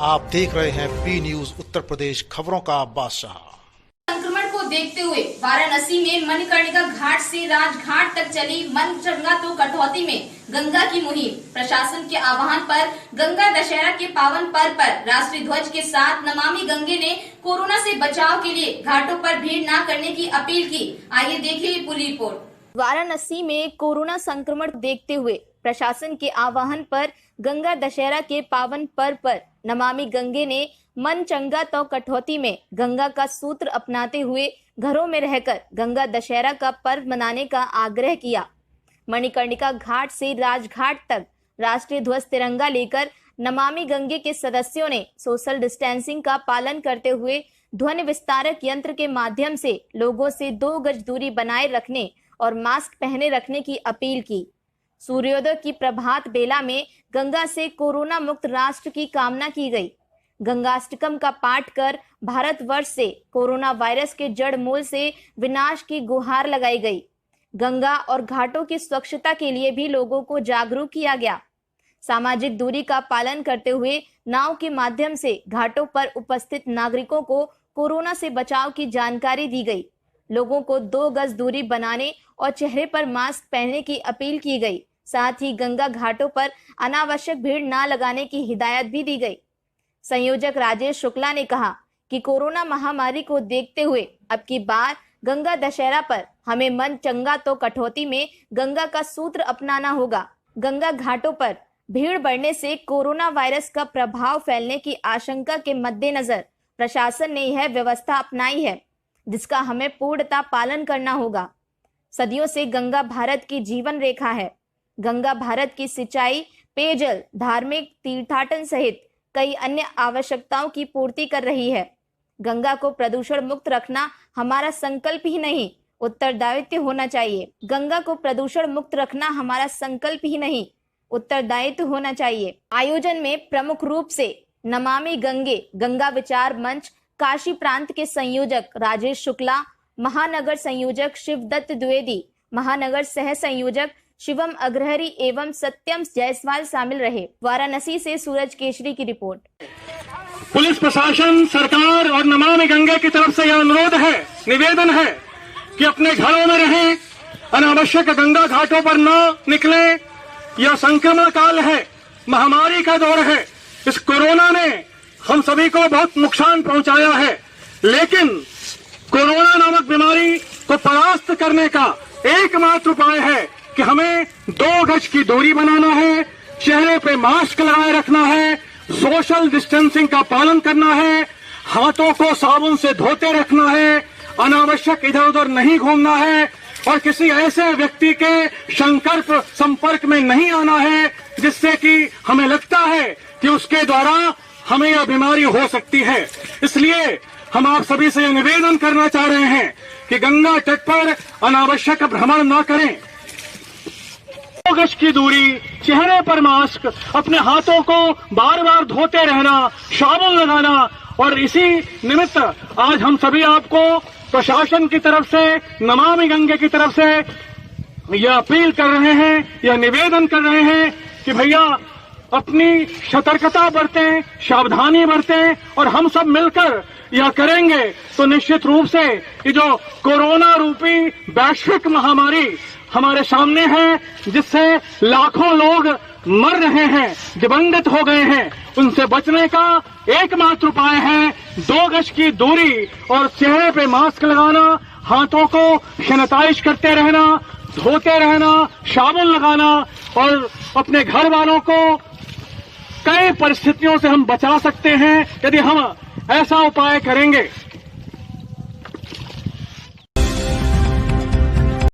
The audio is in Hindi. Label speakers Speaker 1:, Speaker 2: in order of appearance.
Speaker 1: आप देख रहे हैं पी न्यूज उत्तर प्रदेश, खबरों का बादशाह।
Speaker 2: संक्रमण को देखते हुए वाराणसी में मणिकर्णिका घाट से राजघाट तक चली मन चंगा तो कटौती में गंगा की मुहिम। प्रशासन के आह्वान पर गंगा दशहरा के पावन पर्व पर राष्ट्रीय ध्वज के साथ नमामि गंगे ने कोरोना से बचाव के लिए घाटों पर भीड़ न करने की अपील की। आइए देखिए पूरी रिपोर्ट। वाराणसी में कोरोना संक्रमण देखते हुए प्रशासन के आह्वान पर गंगा दशहरा के पावन पर्व पर नमामि गंगे ने मन चंगा तो कटौती में गंगा का सूत्र अपनाते हुए घरों में रहकर गंगा दशहरा का पर्व मनाने का आग्रह किया। मणिकर्णिका घाट से राजघाट तक राष्ट्रीय ध्वज तिरंगा लेकर नमामि गंगे के सदस्यों ने सोशल डिस्टेंसिंग का पालन करते हुए ध्वनि विस्तारक यंत्र के माध्यम से लोगों से 2 गज दूरी बनाए रखने और मास्क पहने रखने की अपील की। सूर्योदय की प्रभात बेला में गंगा से कोरोना मुक्त राष्ट्र की कामना की गई। गंगाष्टकम का पाठ कर भारतवर्ष से कोरोना वायरस के जड़ मूल से विनाश की गुहार लगाई गई। गंगा और घाटों की स्वच्छता के लिए भी लोगों को जागरूक किया गया। सामाजिक दूरी का पालन करते हुए नाव के माध्यम से घाटों पर उपस्थित नागरिकों को कोरोना से बचाव की जानकारी दी गई। लोगों को 2 गज दूरी बनाने और चेहरे पर मास्क पहनने की अपील की गई। साथ ही गंगा घाटों पर अनावश्यक भीड़ न लगाने की हिदायत भी दी गई। संयोजक राजेश शुक्ला ने कहा कि कोरोना महामारी को देखते हुए अब की बार गंगा दशहरा पर हमें मन चंगा तो कटौती में गंगा का सूत्र अपनाना होगा। गंगा घाटों पर भीड़ बढ़ने से कोरोना वायरस का प्रभाव फैलने की आशंका के मद्देनजर प्रशासन ने यह व्यवस्था अपनाई है, जिसका हमें पूर्णतः पालन करना होगा। सदियों से गंगा भारत की जीवन रेखा है। गंगा भारत की सिंचाई, पेयजल, धार्मिक, तीर्थाटन सहित कई अन्य आवश्यकताओं की पूर्ति कर रही है। गंगा को प्रदूषण मुक्त रखना हमारा संकल्प ही नहीं, उत्तरदायित्व होना चाहिए। गंगा को प्रदूषण मुक्त रखना हमारा संकल्प ही नहीं, उत्तरदायित्व होना चाहिए। आयोजन में प्रमुख रूप से नमामि गंगे गंगा विचार मंच काशी प्रांत के संयोजक राजेश शुक्ला, महानगर संयोजक शिवदत्त द्विवेदी, महानगर सह संयोजक शिवम अग्रहरी एवं सत्यम जायसवाल शामिल रहे। वाराणसी से सूरज केशरी की रिपोर्ट।
Speaker 3: पुलिस प्रशासन, सरकार और नमामि गंगे की तरफ से यह अनुरोध है, निवेदन है कि अपने घरों में रहें, अनावश्यक गंगा घाटों पर न निकलें। यह संक्रमण काल है, महामारी का दौर है। इस कोरोना ने हम सभी को बहुत नुकसान पहुंचाया है, लेकिन कोरोना नामक बीमारी को परास्त करने का एकमात्र उपाय है कि हमें 2 गज की दूरी बनाना है, चेहरे पे मास्क लगाए रखना है, सोशल डिस्टेंसिंग का पालन करना है, हाथों को साबुन से धोते रखना है, अनावश्यक इधर उधर नहीं घूमना है और किसी ऐसे व्यक्ति के संपर्क में नहीं आना है जिससे कि हमें लगता है कि उसके द्वारा हमें यह बीमारी हो सकती है। इसलिए हम आप सभी से निवेदन करना चाह रहे हैं कि गंगा तट पर अनावश्यक भ्रमण न करें। 2 गज की दूरी, चेहरे पर मास्क, अपने हाथों को बार बार धोते रहना, साबुन लगाना और इसी निमित्त आज हम सभी आपको प्रशासन की तरफ से, नमामि गंगे की तरफ से यह अपील कर रहे हैं, यह निवेदन कर रहे हैं कि भैया अपनी सतर्कता बरतें, सावधानी बरतें और हम सब मिलकर यह करेंगे तो निश्चित रूप से ये जो कोरोना रूपी वैश्विक महामारी हमारे सामने है, जिससे लाखों लोग मर रहे हैं, दिवंगत हो गए हैं, उनसे बचने का एकमात्र उपाय है 2 गज की दूरी और चेहरे पे मास्क लगाना, हाथों को सैनिटाइज करते रहना, धोते रहना, साबुन लगाना और अपने घर वालों को कई परिस्थितियों से हम बचा सकते हैं यदि हम ऐसा उपाय करेंगे।